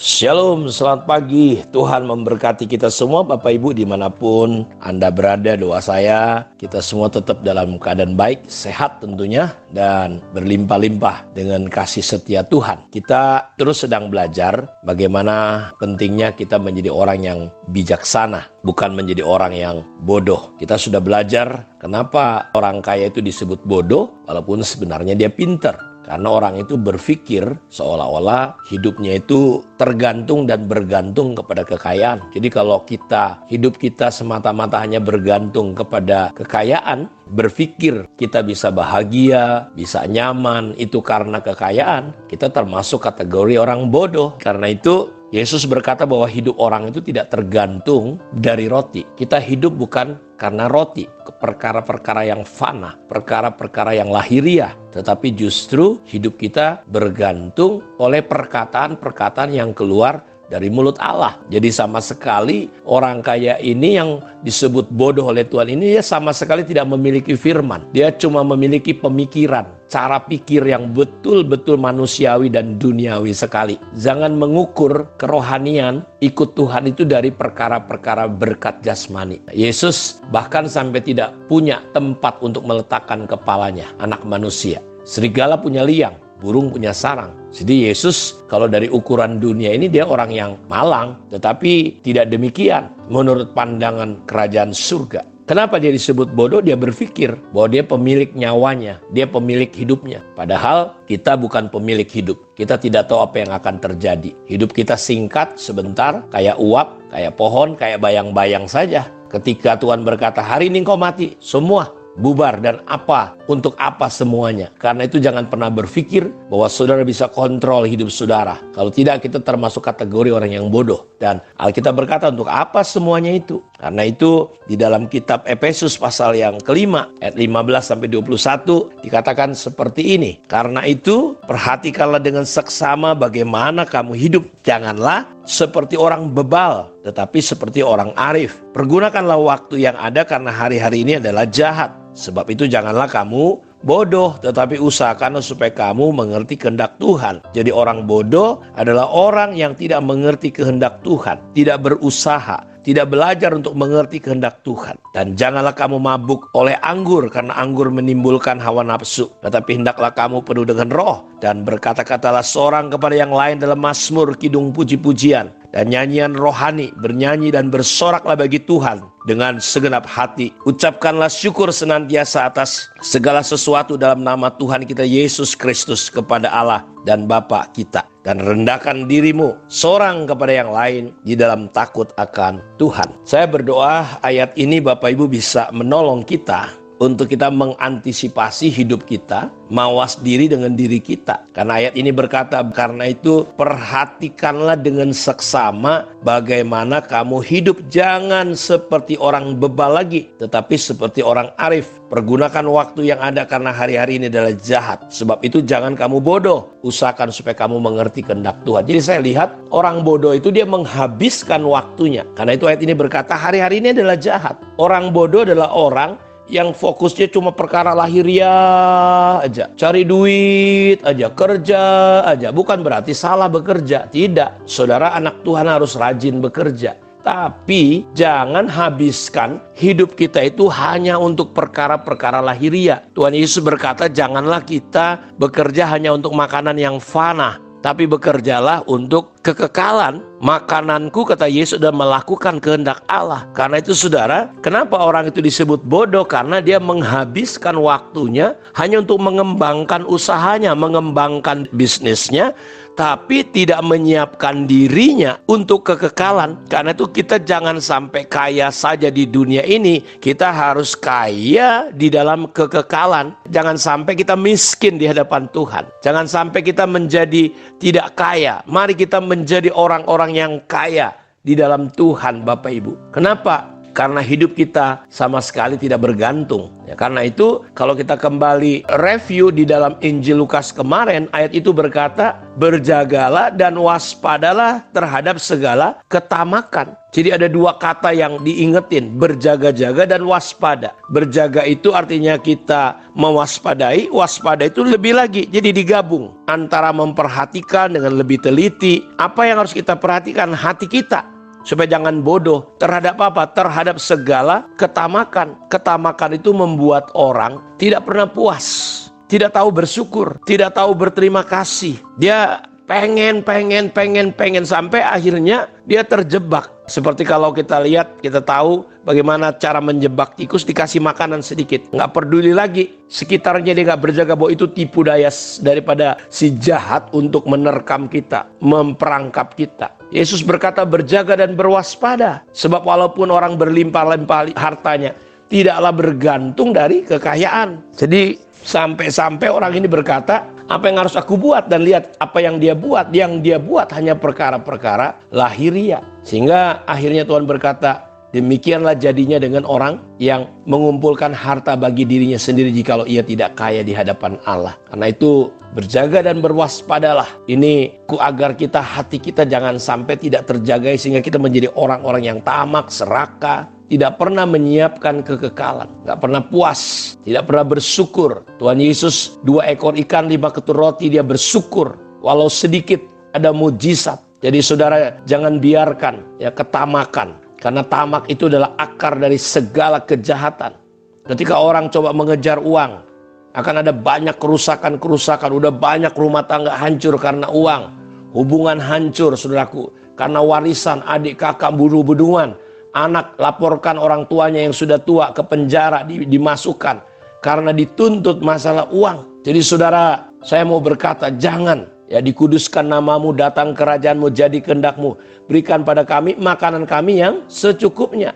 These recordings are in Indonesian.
Shalom, selamat pagi. Tuhan memberkati kita semua Bapak Ibu dimanapun Anda berada. Doa saya kita semua tetap dalam keadaan baik, sehat tentunya, dan berlimpah-limpah dengan kasih setia Tuhan. Kita terus sedang belajar bagaimana pentingnya kita menjadi orang yang bijaksana, bukan menjadi orang yang bodoh. Kita sudah belajar kenapa orang kaya itu disebut bodoh walaupun sebenarnya dia pintar. Karena orang itu berpikir seolah-olah hidupnya itu tergantung dan bergantung kepada kekayaan. Jadi kalau hidup kita semata-mata hanya bergantung kepada kekayaan, berpikir kita bisa bahagia, bisa nyaman, itu karena kekayaan, kita termasuk kategori orang bodoh. Karena itu Yesus berkata bahwa hidup orang itu tidak tergantung dari roti. Kita hidup bukan karena roti, perkara-perkara yang fana, perkara-perkara yang lahiriah. Tetapi justru hidup kita bergantung oleh perkataan-perkataan yang keluar dari mulut Allah. Jadi sama sekali orang kaya ini yang disebut bodoh oleh Tuhan ini, dia sama sekali tidak memiliki firman. Dia cuma memiliki pemikiran, cara pikir yang betul-betul manusiawi dan duniawi sekali. Jangan mengukur kerohanian ikut Tuhan itu dari perkara-perkara berkat jasmani. Yesus bahkan sampai tidak punya tempat untuk meletakkan kepalanya, anak manusia. Serigala punya liang, burung punya sarang. Jadi Yesus kalau dari ukuran dunia ini dia orang yang malang, tetapi tidak demikian menurut pandangan kerajaan surga. Kenapa dia disebut bodoh? Dia berpikir bahwa dia pemilik nyawanya, dia pemilik hidupnya. Padahal kita bukan pemilik hidup. Kita tidak tahu apa yang akan terjadi. Hidup kita singkat, sebentar, kayak uap, kayak pohon, kayak bayang-bayang saja. Ketika Tuhan berkata, hari ini kau mati, semua bubar, dan untuk apa semuanya. Karena itu jangan pernah berpikir bahwa saudara bisa kontrol hidup saudara. Kalau tidak, kita termasuk kategori orang yang bodoh. Dan Alkitab berkata untuk apa semuanya itu. Karena itu di dalam kitab Efesus pasal yang kelima ayat 15-21 dikatakan seperti ini. Karena itu perhatikanlah dengan seksama bagaimana kamu hidup. Janganlah seperti orang bebal, tetapi seperti orang arif. Pergunakanlah waktu yang ada karena hari-hari ini adalah jahat. Sebab itu janganlah kamu bodoh, tetapi usahakanlah supaya kamu mengerti kehendak Tuhan. Jadi orang bodoh adalah orang yang tidak mengerti kehendak Tuhan, tidak berusaha, tidak belajar untuk mengerti kehendak Tuhan. Dan janganlah kamu mabuk oleh anggur, karena anggur menimbulkan hawa nafsu. Tetapi hendaklah kamu penuh dengan roh, dan berkata-katalah seorang kepada yang lain dalam mazmur, kidung, puji-pujian, dan nyanyian rohani, bernyanyi dan bersoraklah bagi Tuhan dengan segenap hati. Ucapkanlah syukur senantiasa atas segala sesuatu dalam nama Tuhan kita Yesus Kristus kepada Allah dan Bapa kita. Dan rendahkan dirimu seorang kepada yang lain di dalam takut akan Tuhan. Saya berdoa ayat ini Bapak Ibu bisa menolong kita untuk kita mengantisipasi hidup kita, mawas diri dengan diri kita. Karena ayat ini berkata, karena itu perhatikanlah dengan seksama bagaimana kamu hidup. Jangan seperti orang bebal lagi, tetapi seperti orang arif. Pergunakan waktu yang ada karena hari-hari ini adalah jahat. Sebab itu jangan kamu bodoh. Usahakan supaya kamu mengerti kehendak Tuhan. Jadi saya lihat orang bodoh itu dia menghabiskan waktunya. Karena itu ayat ini berkata hari-hari ini adalah jahat. Orang bodoh adalah orang yang fokusnya cuma perkara lahiriah aja, cari duit aja, kerja aja. Bukan berarti salah bekerja, tidak. Saudara anak Tuhan harus rajin bekerja. Tapi jangan habiskan hidup kita itu hanya untuk perkara-perkara lahiriah. Tuhan Yesus berkata, janganlah kita bekerja hanya untuk makanan yang fana, tapi bekerjalah untuk kekekalan. Makananku, kata Yesus, dan melakukan kehendak Allah. Karena itu saudara, kenapa orang itu disebut bodoh? Karena dia menghabiskan waktunya hanya untuk mengembangkan usahanya, mengembangkan bisnisnya, tapi tidak menyiapkan dirinya untuk kekekalan. Karena itu kita jangan sampai kaya saja di dunia ini, kita harus kaya di dalam kekekalan. Jangan sampai kita miskin di hadapan Tuhan. Jangan sampai kita menjadi tidak kaya. Mari kita menjadi orang-orang yang kaya di dalam Tuhan, Bapak Ibu. Kenapa? karena hidup kita sama sekali tidak bergantung. Ya, karena itu kalau kita kembali review di dalam Injil Lukas kemarin, ayat itu berkata, berjagalah dan waspadalah terhadap segala ketamakan. Jadi ada dua kata yang diingetin, berjaga-jaga dan waspada. Berjaga itu artinya kita mewaspadai, waspada itu lebih lagi. Jadi digabung antara memperhatikan dengan lebih teliti. Apa yang harus kita perhatikan? Hati kita. Supaya jangan bodoh terhadap apa? Terhadap segala ketamakan. Ketamakan itu membuat orang tidak pernah puas, tidak tahu bersyukur, tidak tahu berterima kasih. Dia pengen sampai akhirnya dia terjebak. Seperti kalau kita lihat, kita tahu bagaimana cara menjebak tikus, dikasih makanan sedikit. Nggak peduli lagi, sekitarnya dia nggak berjaga bahwa itu tipu daya daripada si jahat untuk menerkam kita, memperangkap kita. Yesus berkata berjaga dan berwaspada. Sebab walaupun orang berlimpah-limpah hartanya, tidaklah bergantung dari kekayaan. Jadi sampai orang ini berkata, apa yang harus aku buat? Dan lihat apa yang dia buat. Yang dia buat hanya perkara-perkara lahiriah. Sehingga akhirnya Tuhan berkata, demikianlah jadinya dengan orang yang mengumpulkan harta bagi dirinya sendiri jikalau ia tidak kaya di hadapan Allah. Karena itu berjaga dan berwaspadalah. Ini agar kita, hati kita jangan sampai tidak terjaga sehingga kita menjadi orang-orang yang tamak, serakah, tidak pernah menyiapkan kekekalan, nggak pernah puas, tidak pernah bersyukur. Tuhan Yesus 2 ekor ikan 5 ketur roti, dia bersyukur walau sedikit ada mujizat. Jadi saudara jangan biarkan ya ketamakan, karena tamak itu adalah akar dari segala kejahatan. Ketika orang coba mengejar uang, akan ada banyak kerusakan. Udah banyak rumah tangga hancur karena uang, hubungan hancur saudaraku karena warisan, adik kakak bunuh-bunuhan. Anak laporkan orang tuanya yang sudah tua ke penjara, dimasukkan karena dituntut masalah uang. Jadi saudara, saya mau berkata, jangan ya, dikuduskan namamu, datang kerajaanmu, jadi kehendakmu, berikan pada kami makanan kami yang secukupnya.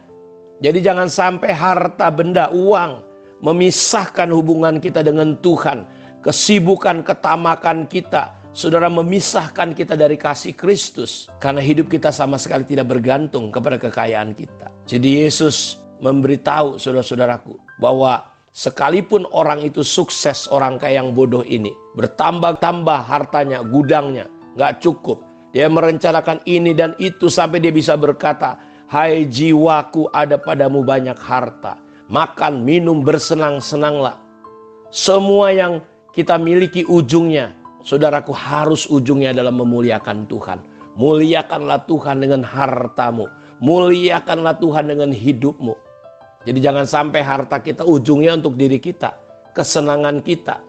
Jadi jangan sampai harta benda, uang memisahkan hubungan kita dengan Tuhan. Kesibukan, ketamakan kita, saudara, memisahkan kita dari kasih Kristus. Karena hidup kita sama sekali tidak bergantung kepada kekayaan kita. Jadi Yesus memberitahu saudara-saudaraku bahwa sekalipun orang itu sukses, orang kaya yang bodoh ini, bertambah-tambah hartanya, gudangnya, gak cukup. Dia merencanakan ini dan itu sampai dia bisa berkata, hai jiwaku, ada padamu banyak harta. Makan, minum, bersenang-senanglah. Semua yang kita miliki ujungnya, saudaraku, harus ujungnya adalah memuliakan Tuhan. Muliakanlah Tuhan dengan hartamu. Muliakanlah Tuhan dengan hidupmu. Jadi jangan sampai harta kita ujungnya untuk diri kita, kesenangan kita.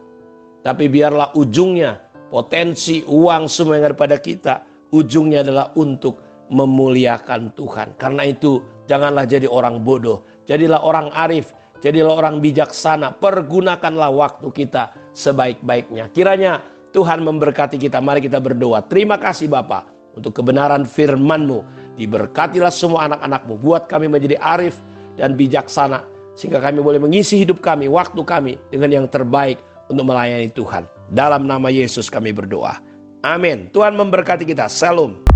Tapi biarlah ujungnya, potensi, uang, semua yang ada pada kita, ujungnya adalah untuk memuliakan Tuhan. Karena itu janganlah jadi orang bodoh. Jadilah orang arif. Jadilah orang bijaksana. Pergunakanlah waktu kita sebaik-baiknya. Kiranya Tuhan memberkati kita. Mari kita berdoa. Terima kasih Bapa untuk kebenaran firman-Mu. Diberkatilah semua anak-anak-Mu. Buat kami menjadi arif dan bijaksana. Sehingga kami boleh mengisi hidup kami, waktu kami dengan yang terbaik untuk melayani Tuhan. Dalam nama Yesus kami berdoa. Amin. Tuhan memberkati kita. Shalom.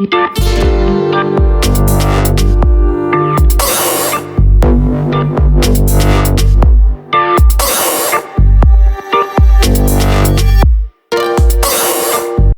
Thank you.